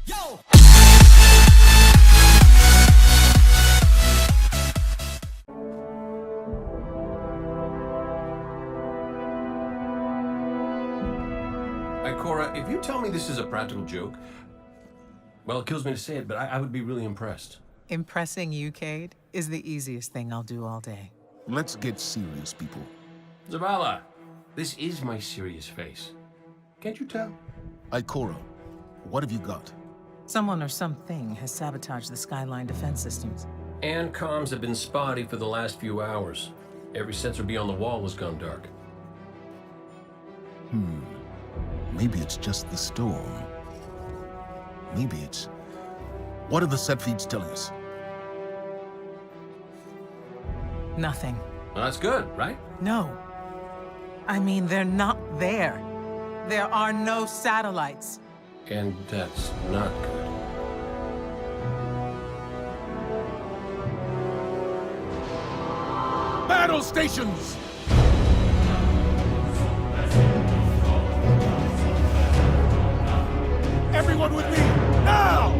Yo! Cora, if you tell me this is a practical joke, well, it kills me to say it, but I would be really impressed. Impressing you, Cade, is the easiest thing I'll do all day. Let's get serious, people. Zavala, this is my serious face. Can't you tell? Ikora, what have you got? Someone or something has sabotaged the Skyline defense systems. And comms have been spotty for the last few hours. Every sensor beyond the wall has gone dark. Maybe it's just the storm. Maybe it's... What are the set feeds telling us? Nothing. Well, that's good, right? No. I mean, they're not there. There are no satellites. And that's not good. Battle stations! Everyone with me, now!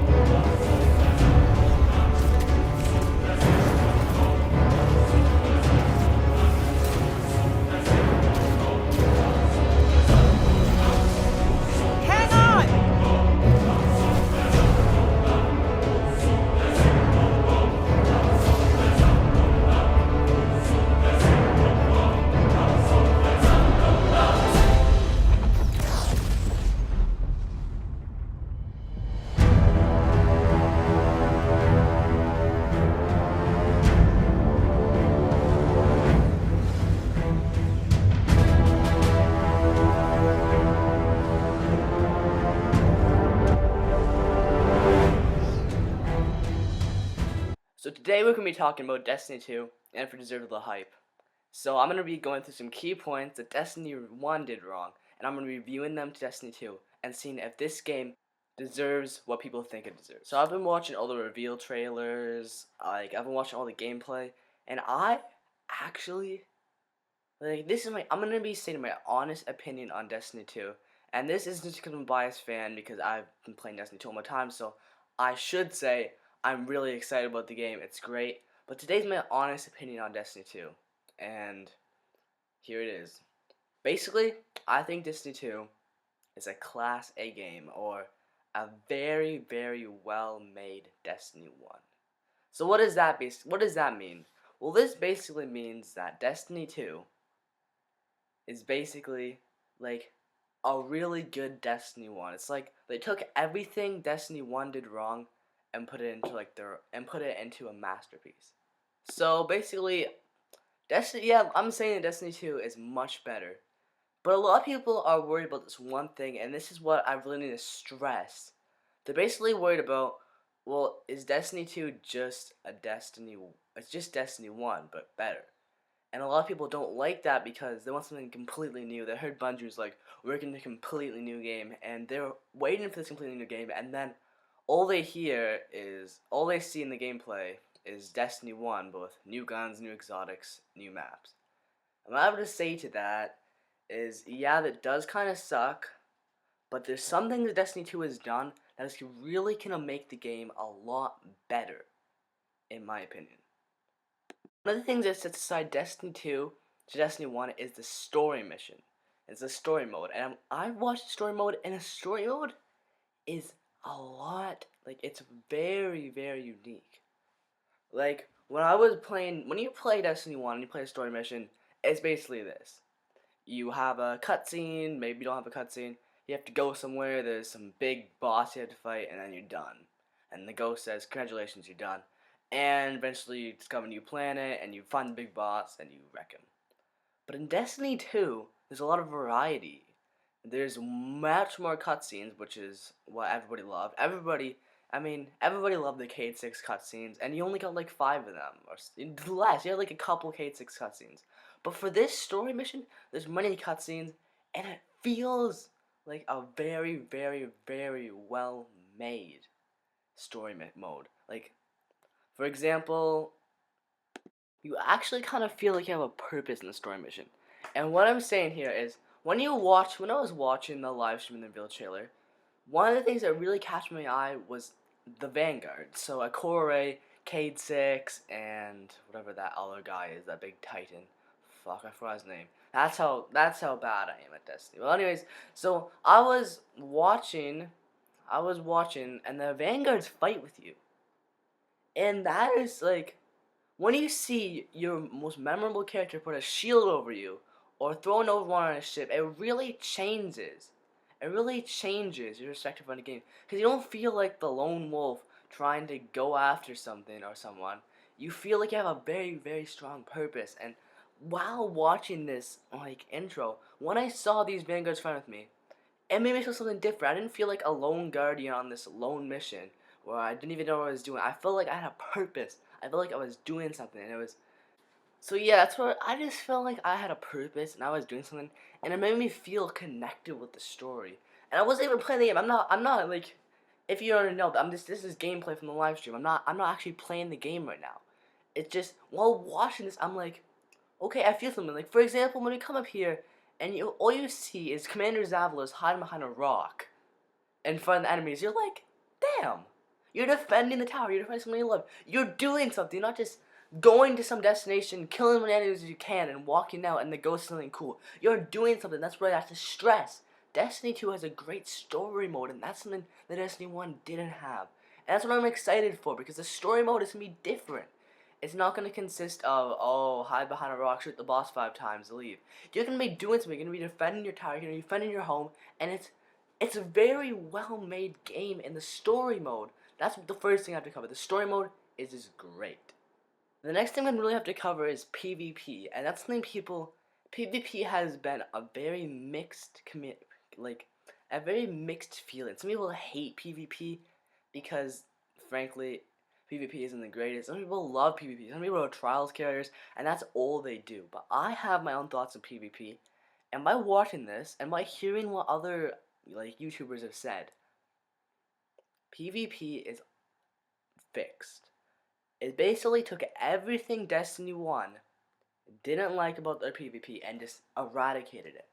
Hang on! So today we're going to be talking about Destiny 2 and if it deserved the hype. So I'm going to be going through some key points that Destiny 1 did wrong, and I'm going to be reviewing them to Destiny 2 and seeing if this game deserves what people think it deserves. So I've been watching all the reveal trailers, I've been watching all the gameplay, and I actually, I'm going to be stating my honest opinion on Destiny 2. And this isn't just because I'm a biased fan, because I've been playing Destiny 2 all my time, so I should say I'm really excited about the game. It's great. But today's my honest opinion on Destiny 2. And here it is. Basically, I think Destiny 2 is a Class A game, or a very, very well-made Destiny 1. So what does that mean? Well, this basically means that Destiny 2 is basically like a really good Destiny 1. It's like they took everything Destiny 1 did wrong and put it into a masterpiece. So basically, I'm saying that Destiny 2 is much better. But a lot of people are worried about this one thing, and this is what I really need to stress. They're basically worried about, well, is Destiny 2 just it's just Destiny 1, but better. And a lot of people don't like that because they want something completely new. They heard Bungie was like, we're getting a completely new game, and they're waiting for this completely new game, and then all they see in the gameplay is Destiny 1, both new guns, new exotics, new maps. And what I have to say to that is, yeah, that does kind of suck, but there's something that Destiny 2 has done that is really gonna make the game a lot better, in my opinion. One of the things that sets aside Destiny 2 to Destiny 1 is the story mission. It's the story mode, and I've watched the story mode, and the story mode is a lot, it's very, very unique. Like, when you play Destiny 1 and you play a story mission, it's basically this. You have a cutscene, maybe you don't have a cutscene, you have to go somewhere, there's some big boss you have to fight, and then you're done. And the ghost says, congratulations, you're done. And eventually you discover a new planet, and you find the big boss, and you wreck him. But in Destiny 2, there's a lot of variety. There's much more cutscenes, which is what everybody loved. Everybody loved the Cade 6 cutscenes, and you only got like 5 of them, or less. You had like a couple Cade 6 cutscenes. But for this story mission, there's many cutscenes, and it feels like a very, very, very well-made story mode. Like, for example, you actually kind of feel like you have a purpose in the story mission. And what I'm saying here is, when I was watching the live stream in the reveal trailer, one of the things that really catch my eye was the Vanguard. So Akore, Cade 6, and whatever that other guy is, that big Titan. Fuck, I forgot his name. That's how bad I am at Destiny. Well, anyways, so I was watching, and the Vanguards fight with you, and that is like when you see your most memorable character put a shield over you or throw an overwatch on a ship, it really changes. It really changes your perspective on the game because you don't feel like the lone wolf trying to go after something or someone. You feel like you have a very, very strong purpose. And while watching this like intro, when I saw these vanguards fight with me, it made me feel something different. I didn't feel like a lone guardian on this lone mission where I didn't even know what I was doing. I felt like I had a purpose. I felt like I was doing something, and it was so yeah. That's what I just felt like I had a purpose and I was doing something, and it made me feel connected with the story. And I wasn't even playing the game. I'm not like, if you don't know, this is gameplay from the live stream. I'm not actually playing the game right now. It's just while watching this, I'm like, okay, I feel something. Like for example, when we come up here and all you see is Commander Zavalos hiding behind a rock in front of the enemies, you're like, damn, you're defending the tower, you're defending something you love. You're doing something, not just going to some destination, killing as many enemies as you can, and walking out and the ghost something cool. You're doing something. That's where I have to stress. Destiny 2 has a great story mode, and that's something that Destiny 1 didn't have. And that's what I'm excited for, because the story mode is going to be different. It's not going to consist of, oh, hide behind a rock, shoot the boss 5 times, leave. You're going to be doing something. You're going to be defending your tower, you're going to be defending your home, and it's a very well-made game in the story mode. That's the first thing I have to cover. The story mode is just great. The next thing I really have to cover is PvP, and that's something PvP has been a very mixed a very mixed feeling. Some people hate PvP because, frankly, PvP isn't the greatest. Some people love PvP. Some people are trials carriers, and that's all they do. But I have my own thoughts on PvP, and by watching this, and by hearing what other YouTubers have said, PvP is fixed. It basically took everything Destiny 1 didn't like about their PvP and just eradicated it.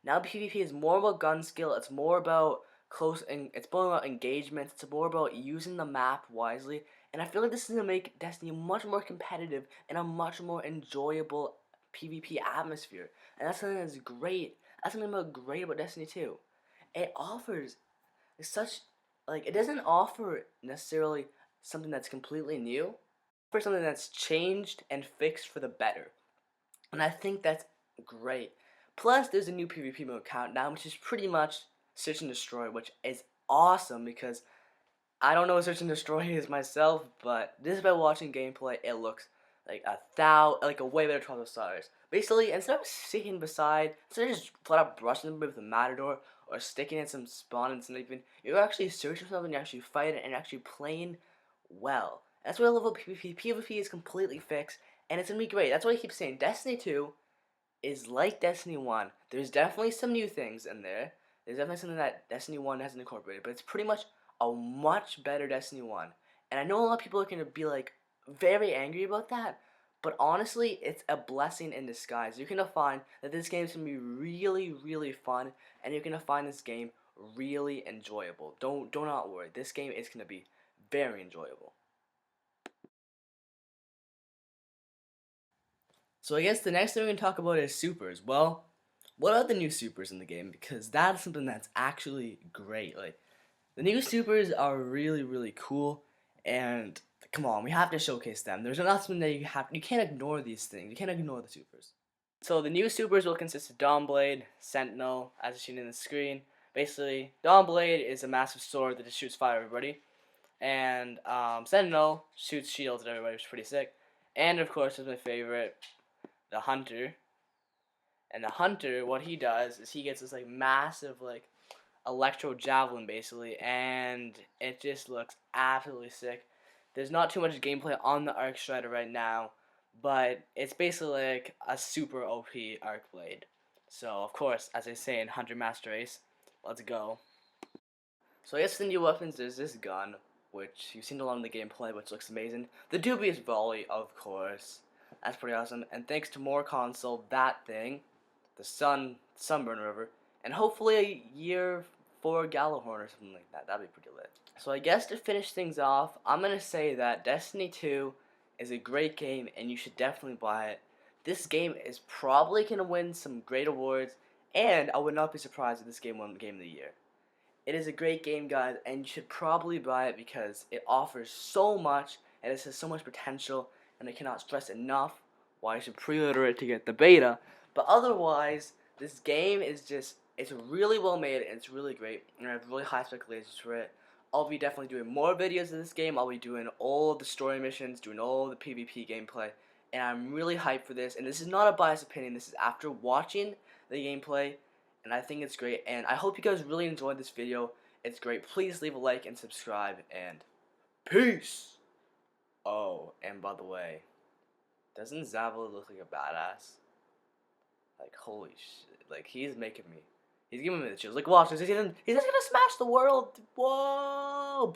Now PvP is more about gun skill, it's more about it's more about engagements, it's more about using the map wisely, and I feel like this is going to make Destiny much more competitive and a much more enjoyable PvP atmosphere. And that's something that's great. That's something great about Destiny 2. It offers such, it doesn't offer necessarily something that's completely new, for something that's changed and fixed for the better. And I think that's great. Plus, there's a new PvP mode, Countdown, which is pretty much Search and Destroy, which is awesome because I don't know what Search and Destroy is myself, but just by watching gameplay, it looks like a way better 12 stars. Basically, instead of sticking instead of just flat out brushing them with a matador or sticking in some spawn and something, you're actually searching for something, you're actually fighting, and actually playing well. That's what I love about PvP. PvP is completely fixed, and it's gonna be great. That's why I keep saying Destiny 2 is like Destiny 1. There's definitely some new things in there. There's definitely something that Destiny 1 hasn't incorporated, but it's pretty much a much better Destiny 1. And I know a lot of people are gonna be very angry about that, but honestly, it's a blessing in disguise. You're gonna find that this game's gonna be really, really fun, and you're gonna find this game really enjoyable. Do not worry. This game is gonna be very enjoyable. So I guess the next thing we're going to talk about is supers. Well, what are the new supers in the game? Because that's something that's actually great. The new supers are really, really cool, and come on, we have to showcase them. There's nothing that you can't ignore these things. You can't ignore the supers. So the new supers will consist of Dawnblade, Sentinel, as seen in the screen. Basically, Dawnblade is a massive sword that just shoots fire at everybody, and Sentinel shoots shields at everybody, which is pretty sick. And of course, is my favorite, the Hunter. And the Hunter, what he does is he gets this massive electro javelin basically, and it just looks absolutely sick. There's not too much gameplay on the Arc Strider right now, but it's basically a super OP arc blade. So of course, as I say in Hunter Master Race, let's go. So I guess the new weapons, there's this gun, which you've seen a lot in the gameplay, which looks amazing. The Dubious Volley, of course. That's pretty awesome. And thanks to more console, that thing, the Sunburn River, and hopefully a year 4 Gallahorn or something like that. That'd be pretty lit. So I guess to finish things off, I'm going to say that Destiny 2 is a great game and you should definitely buy it. This game is probably going to win some great awards, and I would not be surprised if this game won Game of the Year. It is a great game, guys, and you should probably buy it because it offers so much and it has so much potential, and I cannot stress enough why you should pre-order it to get the beta. But otherwise, this game is just, it's really well made and it's really great, and I have really high expectations for it. I'll be definitely doing more videos of this game. I'll be doing all of the story missions, doing all the PvP gameplay, and I'm really hyped for this. And this is not a biased opinion. This is after watching the gameplay, and I think it's great. And I hope you guys really enjoyed this video. It's great. Please leave a like and subscribe, and peace! Oh, and by the way, doesn't Zavala look like a badass? Like, holy shit. Like, he's making me. He's giving me the chills. Like, watch this. He's just gonna smash the world. Whoa!